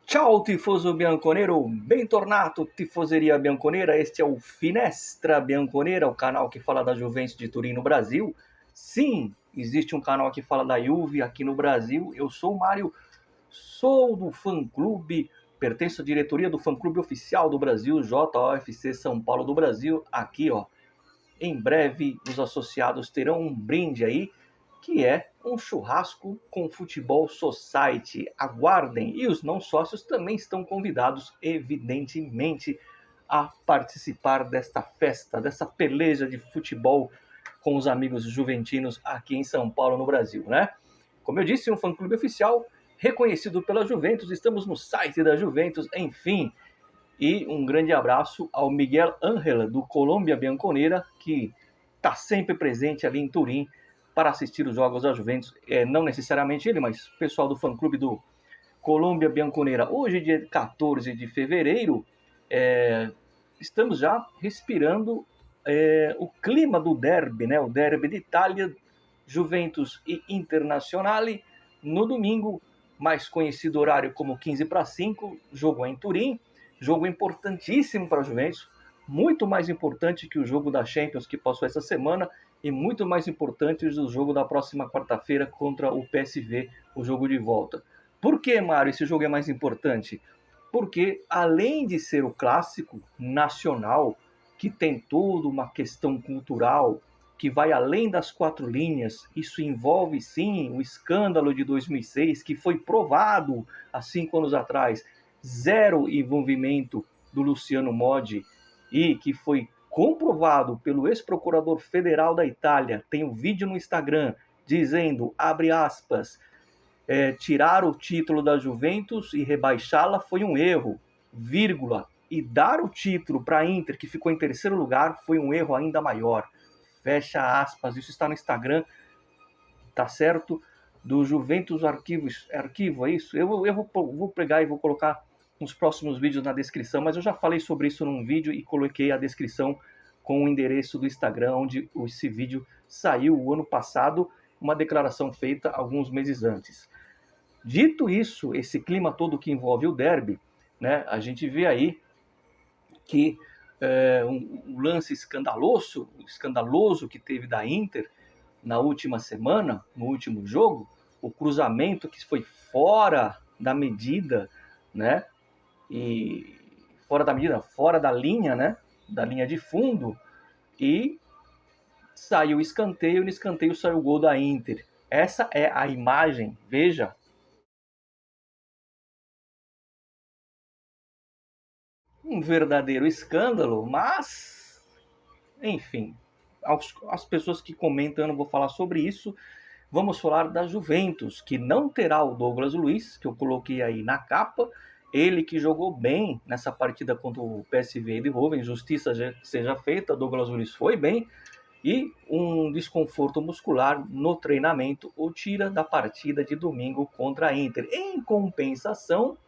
Ciao tifoso bianconero, bentornato tifoseria bianconera, este é o Finestra Bianconera, o canal que fala da Juventus de Turim no Brasil. Sim, existe um canal que fala da Juve aqui no Brasil. Eu sou o Mário, sou do fã-clube, pertenço à diretoria do fã-clube oficial do Brasil, JOFC São Paulo do Brasil. Aqui, ó, em breve os associados terão um brinde aí, que é um churrasco com Futebol Society. Aguardem! E os não sócios também estão convidados, evidentemente, a participar desta festa, dessa peleja de futebol com os amigos juventinos aqui em São Paulo, no Brasil, né? Como eu disse, um fã-clube oficial reconhecido pela Juventus, estamos no site da Juventus, enfim. E um grande abraço ao Miguel Ángel, do Colômbia Bianconera, que está sempre presente ali em Turim para assistir os jogos da Juventus. Não necessariamente ele, mas o pessoal do fã-clube do Colômbia Bianconera. Hoje, dia 14 de fevereiro, estamos já respirando o clima do derby, né? O derby de Itália, Juventus e Internazionale. No domingo, mais conhecido horário como 15 para 5, jogo é em Turim. Jogo importantíssimo para a Juventus, muito mais importante que o jogo da Champions que passou essa semana e muito mais importante do jogo da próxima quarta-feira contra o PSV, o jogo de volta. Por que, Mário, esse jogo é mais importante? Porque, além de ser o clássico nacional, que tem toda uma questão cultural, que vai além das quatro linhas, isso envolve, sim, o escândalo de 2006, que foi provado há 5 anos atrás, zero envolvimento do Luciano Modi, e que foi comprovado pelo ex-procurador federal da Itália, tem um vídeo no Instagram dizendo, abre aspas, tirar o título da Juventus e rebaixá-la foi um erro, vírgula, e dar o título para a Inter, que ficou em terceiro lugar, foi um erro ainda maior. Fecha aspas, isso está no Instagram, tá certo? Do Juventus Arquivo, é isso? Eu vou pegar e vou colocar nos próximos vídeos na descrição, mas eu já falei sobre isso num vídeo e coloquei a descrição com o endereço do Instagram, onde esse vídeo saiu o ano passado, uma declaração feita alguns meses antes. Dito isso, esse clima todo que envolve o derby, né, a gente vê aí que um lance escandaloso que teve da Inter na última semana, no último jogo, o cruzamento que foi fora da medida, né? E fora da linha, né? Da linha de fundo, e saiu o escanteio, e no escanteio saiu o gol da Inter. Essa é a imagem, veja. Um verdadeiro escândalo, mas, enfim, as pessoas que comentam, eu não vou falar sobre isso. Vamos falar da Juventus, que não terá o Douglas Luiz, que eu coloquei aí na capa. Ele que jogou bem nessa partida contra o PSV Eindhoven, justiça seja feita, Douglas Luiz foi bem. E um desconforto muscular no treinamento o tira da partida de domingo contra a Inter. Em compensação,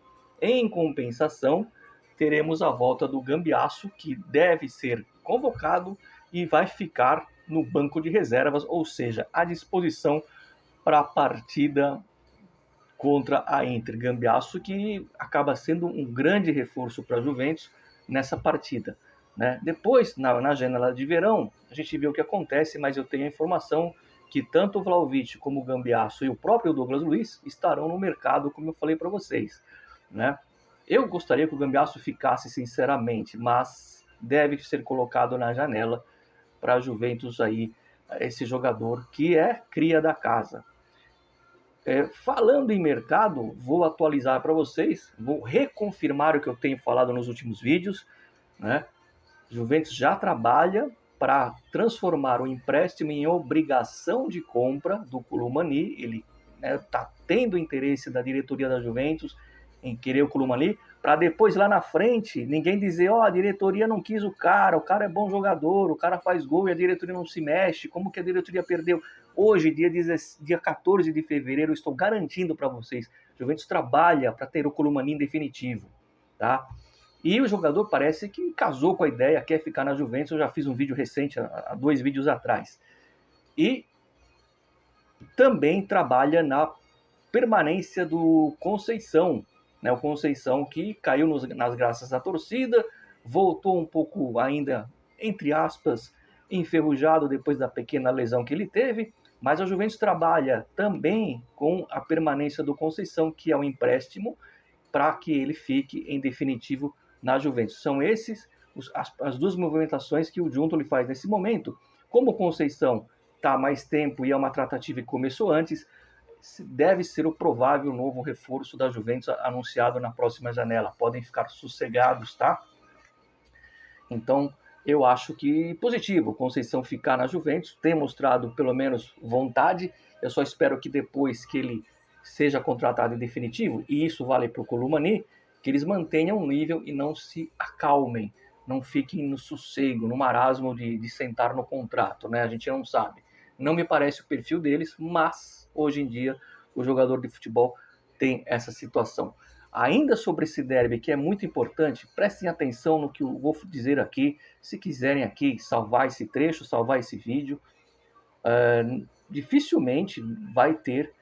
teremos a volta do Gambiasso, que deve ser convocado e vai ficar no banco de reservas, ou seja, à disposição para a partida contra a Inter. Gambiasso que acaba sendo um grande reforço para a Juventus nessa partida, né? Depois, na janela de verão, a gente vê o que acontece, mas eu tenho a informação que tanto o Vlahovic como o Gambiasso e o próprio Douglas Luiz estarão no mercado, como eu falei para vocês, né? Eu gostaria que o Gambiasso ficasse, sinceramente, mas deve ser colocado na janela para a Juventus aí, esse jogador que é cria da casa. Falando em mercado, vou atualizar para vocês, vou reconfirmar o que eu tenho falado nos últimos vídeos, né? Juventus já trabalha para transformar o empréstimo em obrigação de compra do Koulibaly. Ele está tendo interesse da diretoria da Juventus em querer o Koulibaly, para depois lá na frente ninguém dizer, a diretoria não quis o cara é bom jogador, o cara faz gol e a diretoria não se mexe, como que a diretoria perdeu? Hoje, dia 14 de fevereiro, eu estou garantindo para vocês, Juventus trabalha para ter o Koulibaly em definitivo, tá? E o jogador parece que casou com a ideia, quer ficar na Juventus. Eu já fiz um vídeo recente, há 2 vídeos atrás. E também trabalha na permanência do Conceição, né? O Conceição que caiu nas graças da torcida, voltou um pouco ainda, entre aspas, enferrujado depois da pequena lesão que ele teve, mas a Juventus trabalha também com a permanência do Conceição, que é um empréstimo, para que ele fique em definitivo na Juventus. São esses as duas movimentações que o Giuntoli faz nesse momento. Como o Conceição está há mais tempo e é uma tratativa que começou antes, deve ser o provável novo reforço da Juventus anunciado na próxima janela. Podem ficar sossegados, tá? Então, eu acho que positivo, o Conceição ficar na Juventus, tem mostrado pelo menos vontade. Eu só espero que depois que ele seja contratado em definitivo, e isso vale para o Columani, que eles mantenham o nível e não se acalmem, não fiquem no sossego, no marasmo de sentar no contrato, né? A gente não sabe. Não me parece o perfil deles, mas hoje em dia o jogador de futebol tem essa situação. Ainda sobre esse derby, que é muito importante, prestem atenção no que eu vou dizer aqui. Se quiserem aqui salvar esse trecho, salvar esse vídeo, dificilmente vai ter...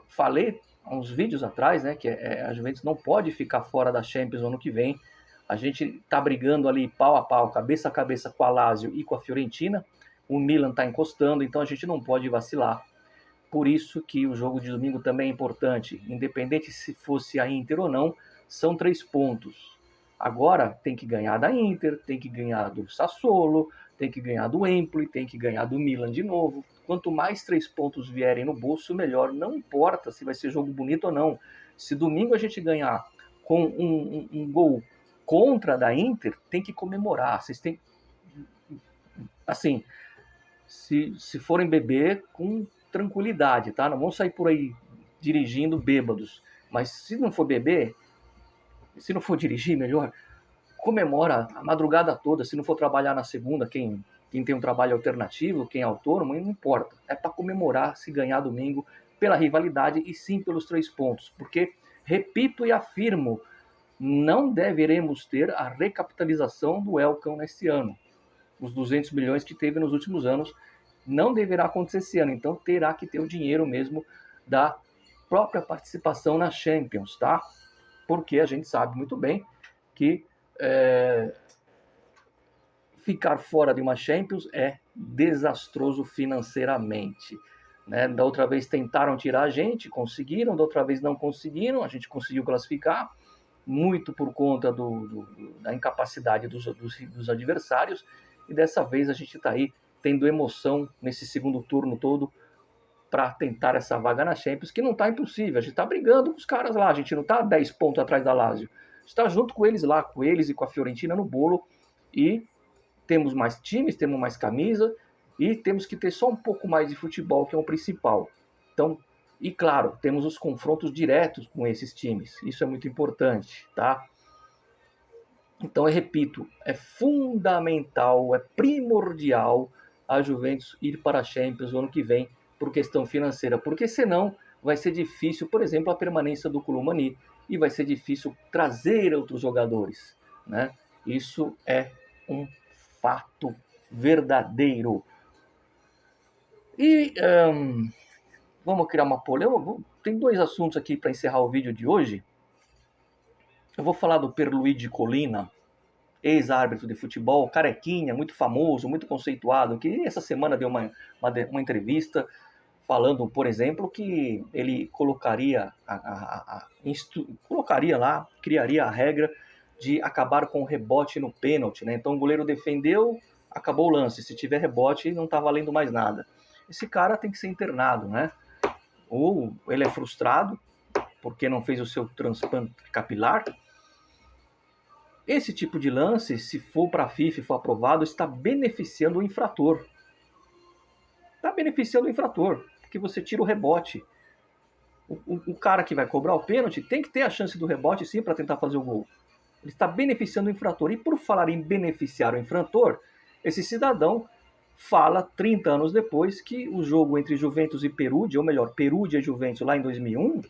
falei há uns vídeos atrás, né, que a Juventus não pode ficar fora da Champions no ano que vem. A gente está brigando ali pau a pau, cabeça a cabeça com a Lazio e com a Fiorentina. O Milan está encostando, então a gente não pode vacilar. Por isso que o jogo de domingo também é importante. Independente se fosse a Inter ou não, são 3 pontos. Agora tem que ganhar da Inter, tem que ganhar do Sassuolo, tem que ganhar do Empoli, tem que ganhar do Milan de novo. Quanto mais 3 pontos vierem no bolso, melhor. Não importa se vai ser jogo bonito ou não. Se domingo a gente ganhar com um gol contra da Inter, tem que comemorar. Vocês têm... Assim, se forem beber, com tranquilidade, tá? Não vão sair por aí dirigindo bêbados. Mas se não for beber, se não for dirigir, melhor, comemora a madrugada toda. Se não for trabalhar na segunda, quem tem um trabalho alternativo, quem é autônomo, não importa. É para comemorar se ganhar domingo pela rivalidade e sim pelos 3 pontos. Porque, repito e afirmo, não deveremos ter a recapitalização do Elcão neste ano. Os 200 milhões que teve nos últimos anos não deverá acontecer esse ano. Então terá que ter o dinheiro mesmo da própria participação na Champions, tá? Porque a gente sabe muito bem que ficar fora de uma Champions é desastroso financeiramente, né? Da outra vez tentaram tirar a gente, conseguiram, da outra vez não conseguiram, a gente conseguiu classificar, muito por conta da incapacidade dos adversários, e dessa vez a gente está aí tendo emoção nesse segundo turno todo para tentar essa vaga na Champions, que não está impossível. A gente está brigando com os caras lá, a gente não está 10 pontos atrás da Lazio. A gente está junto com eles lá, com eles e com a Fiorentina no bolo, e temos mais times, temos mais camisa, e temos que ter só um pouco mais de futebol, que é o principal. Então, e claro, temos os confrontos diretos com esses times, isso é muito importante, tá? Então, eu repito, é fundamental, é primordial a Juventus ir para a Champions no ano que vem por questão financeira, porque senão vai ser difícil, por exemplo, a permanência do Columani, e vai ser difícil trazer outros jogadores, né? Isso é um fato verdadeiro. E vamos criar uma polêmica. Tem 2 assuntos aqui para encerrar o vídeo de hoje. Eu vou falar do Pierluigi Collina, ex-árbitro de futebol, carequinha, muito famoso, muito conceituado, que essa semana deu uma entrevista falando, por exemplo, que ele colocaria criaria a regra de acabar com o rebote no pênalti, né? Então o goleiro defendeu, acabou o lance. Se tiver rebote, não está valendo mais nada. Esse cara tem que ser internado, né? Ou ele é frustrado porque não fez o seu transplante capilar. Esse tipo de lance, se for para a FIFA e for aprovado, está beneficiando o infrator. Está beneficiando o infrator, porque você tira o rebote. O cara que vai cobrar o pênalti tem que ter a chance do rebote sim para tentar fazer o gol. Ele está beneficiando o infrator. E por falar em beneficiar o infrator, esse cidadão fala 30 anos depois que o jogo entre Juventus e Perugia, ou melhor, Perugia e Juventus lá em 2001,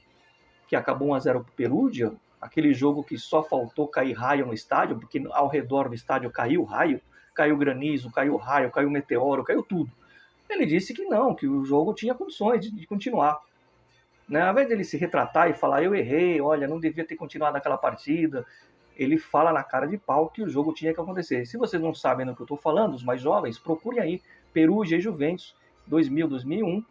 que acabou 1-0 para o Perugia, aquele jogo que só faltou cair raio no estádio, porque ao redor do estádio caiu raio, caiu granizo, caiu raio, caiu meteoro, caiu tudo. Ele disse que não, que o jogo tinha condições de continuar. né? Ao invés dele se retratar e falar, eu errei, olha, não devia ter continuado aquela partida, ele fala na cara de pau que o jogo tinha que acontecer. Se vocês não sabem do que eu estou falando, os mais jovens, procurem aí Perugia e Juventus 2000-2001,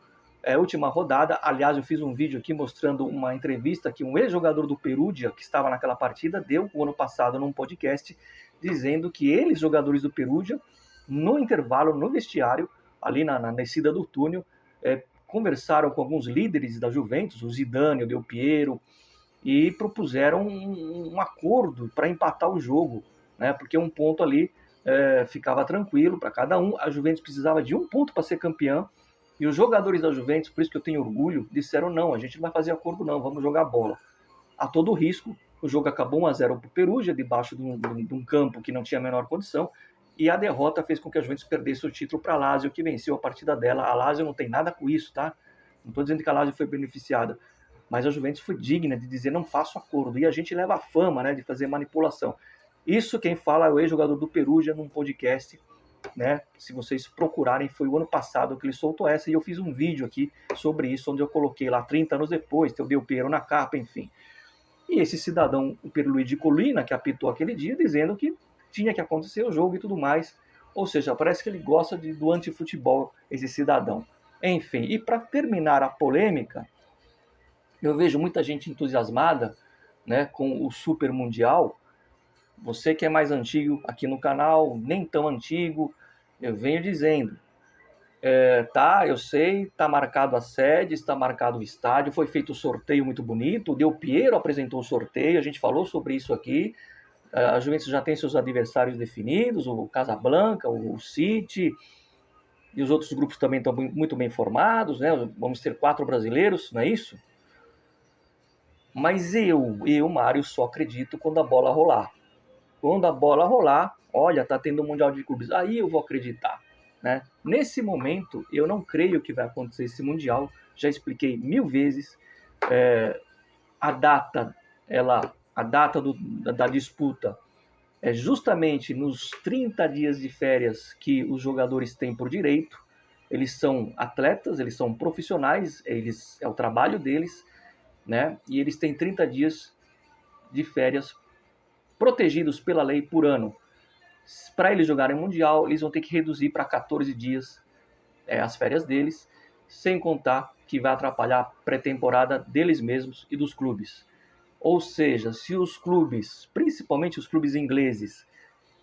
última rodada. Aliás, eu fiz um vídeo aqui mostrando uma entrevista que um ex-jogador do Perugia, que estava naquela partida, deu o ano passado num podcast, dizendo que eles, jogadores do Perugia, no intervalo, no vestiário, ali na descida do túnel, conversaram com alguns líderes da Juventus, o Zidane, o Del Piero, e propuseram um acordo para empatar o jogo, né? Porque um ponto ali ficava tranquilo para cada um. A Juventus precisava de um ponto para ser campeã, e os jogadores da Juventus, por isso que eu tenho orgulho, disseram não, a gente não vai fazer acordo não, vamos jogar bola. A todo risco, o jogo acabou 1-0 para o Perugia, debaixo de um campo que não tinha a menor condição, e a derrota fez com que a Juventus perdesse o título para a Lazio, que venceu a partida dela. A Lazio não tem nada com isso, tá? Não estou dizendo que a Lazio foi beneficiada, mas a Juventus foi digna de dizer não faço acordo, e a gente leva a fama, né, de fazer manipulação. Isso quem fala é o ex-jogador do Perugia num podcast, né? Se vocês procurarem, foi o ano passado que ele soltou essa, e eu fiz um vídeo aqui sobre isso, onde eu coloquei lá 30 anos depois, tem o Del Piero na capa, enfim. E esse cidadão, o Pierluigi Collina, que apitou aquele dia, dizendo que tinha que acontecer o jogo e tudo mais. Ou seja, parece que ele gosta do antifutebol, esse cidadão. Enfim, e para terminar a polêmica, eu vejo muita gente entusiasmada, né, com o Super Mundial. Você que é mais antigo aqui no canal, nem tão antigo, eu venho dizendo, tá, eu sei, tá marcado a sede, está marcado o estádio, foi feito o sorteio muito bonito, o Del Piero apresentou o sorteio, a gente falou sobre isso aqui, a Juventus já tem seus adversários definidos, o Casablanca, o City, e os outros grupos também estão muito bem formados, né? Vamos ter 4 brasileiros, não é isso? Mas eu, Mário, só acredito quando a bola rolar. Quando a bola rolar, olha, tá tendo um Mundial de Clubes, aí eu vou acreditar, né? Nesse momento, eu não creio que vai acontecer esse Mundial, já expliquei 1000 vezes, a data da disputa é justamente nos 30 dias de férias que os jogadores têm por direito. Eles são atletas, eles são profissionais, é o trabalho deles, né? E eles têm 30 dias de férias protegidos pela lei por ano. Para eles jogarem Mundial, eles vão ter que reduzir para 14 dias as férias deles, sem contar que vai atrapalhar a pré-temporada deles mesmos e dos clubes. Ou seja, se os clubes, principalmente os clubes ingleses,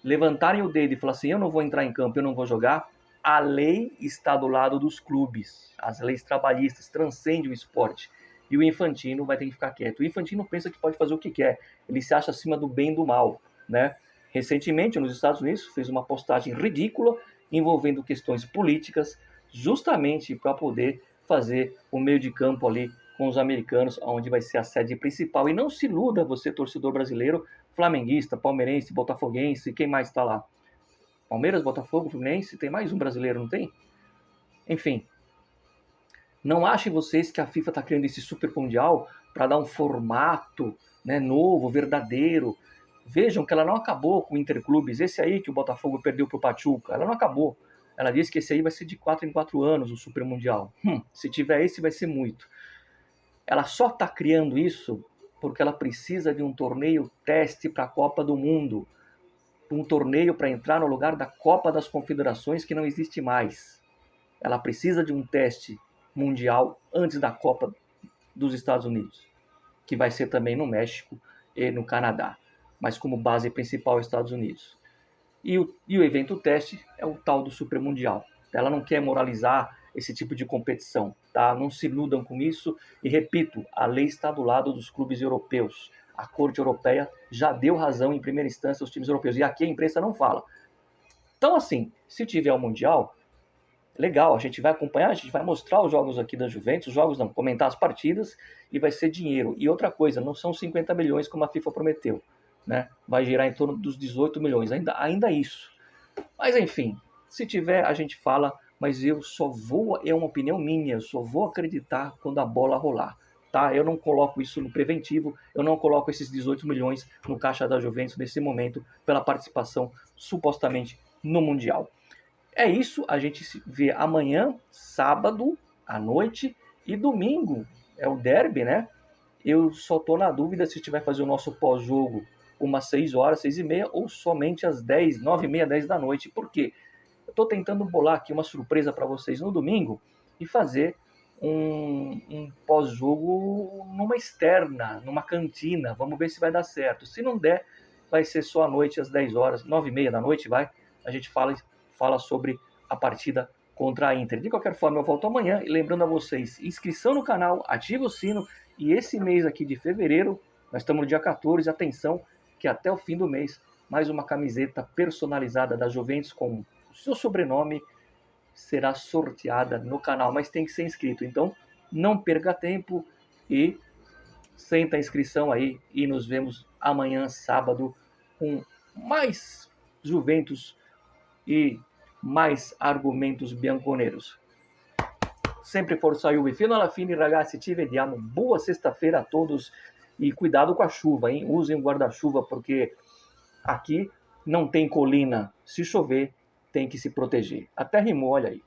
levantarem o dedo e falar assim, eu não vou entrar em campo, eu não vou jogar, a lei está do lado dos clubes. As leis trabalhistas transcendem o esporte. E o Infantino vai ter que ficar quieto. O Infantino pensa que pode fazer o que quer. Ele se acha acima do bem e do mal, né? Recentemente, nos Estados Unidos, fez uma postagem ridícula envolvendo questões políticas, justamente para poder fazer o meio de campo ali com os americanos, onde vai ser a sede principal. E não se iluda, você, torcedor brasileiro, flamenguista, palmeirense, botafoguense, quem mais está lá? Palmeiras, Botafogo, Fluminense, tem mais um brasileiro, não tem? Enfim, não achem vocês que a FIFA está criando esse super mundial para dar um formato, né, novo, verdadeiro. Vejam que ela não acabou com o Interclubes. Esse aí que o Botafogo perdeu para o Pachuca, ela não acabou. Ela disse que esse aí vai ser de 4 em 4 anos, o Super Mundial. Se tiver esse, vai ser muito. Ela só está criando isso porque ela precisa de um torneio teste para a Copa do Mundo. Um torneio para entrar no lugar da Copa das Confederações, que não existe mais. Ela precisa de um teste mundial antes da Copa dos Estados Unidos, que vai ser também no México e no Canadá, mas como base principal Estados Unidos. E o evento teste é o tal do Super Mundial. Ela não quer moralizar esse tipo de competição, tá? Não se iludam com isso. E repito, a lei está do lado dos clubes europeus. A Corte Europeia já deu razão em primeira instância aos times europeus. E aqui a imprensa não fala. Então, assim, se tiver o Mundial, legal, a gente vai acompanhar, a gente vai mostrar os jogos aqui da Juventus, os jogos não, comentar as partidas, e vai ser dinheiro. E outra coisa, não são 50 milhões como a FIFA prometeu, né? Vai girar em torno dos 18 milhões, ainda isso. Mas enfim, se tiver a gente fala, mas eu só vou, é uma opinião minha, eu só vou acreditar quando a bola rolar, tá? Eu não coloco isso no preventivo, eu não coloco esses 18 milhões no caixa da Juventus nesse momento, pela participação supostamente no Mundial. É isso, a gente se vê amanhã, sábado, à noite, e domingo, é o derby, né? Eu só tô na dúvida se a gente vai fazer o nosso pós-jogo umas 6 horas, 6h30, ou somente às 10, 9h30, 10 da noite. Por quê? Eu tô tentando bolar aqui uma surpresa para vocês no domingo e fazer um pós-jogo numa externa, numa cantina. Vamos ver se vai dar certo. Se não der, vai ser só à noite, às 10 horas, 9h30 da noite, vai. A gente fala sobre a partida contra a Inter. De qualquer forma, eu volto amanhã. E lembrando a vocês, inscrição no canal, ativa o sino. E esse mês aqui de fevereiro, nós estamos no dia 14, atenção, que até o fim do mês, mais uma camiseta personalizada da Juventus com o seu sobrenome será sorteada no canal, mas tem que ser inscrito. Então, não perca tempo e senta a inscrição aí e nos vemos amanhã, sábado, com mais Juventus e mais argumentos bianconeiros. Sempre forza Juve fino alla fine, ragazzi, ci vediamo. Boa sexta-feira a todos e cuidado com a chuva, hein? Usem guarda-chuva porque aqui não tem colina. Se chover, tem que se proteger. Até rimou, olha aí.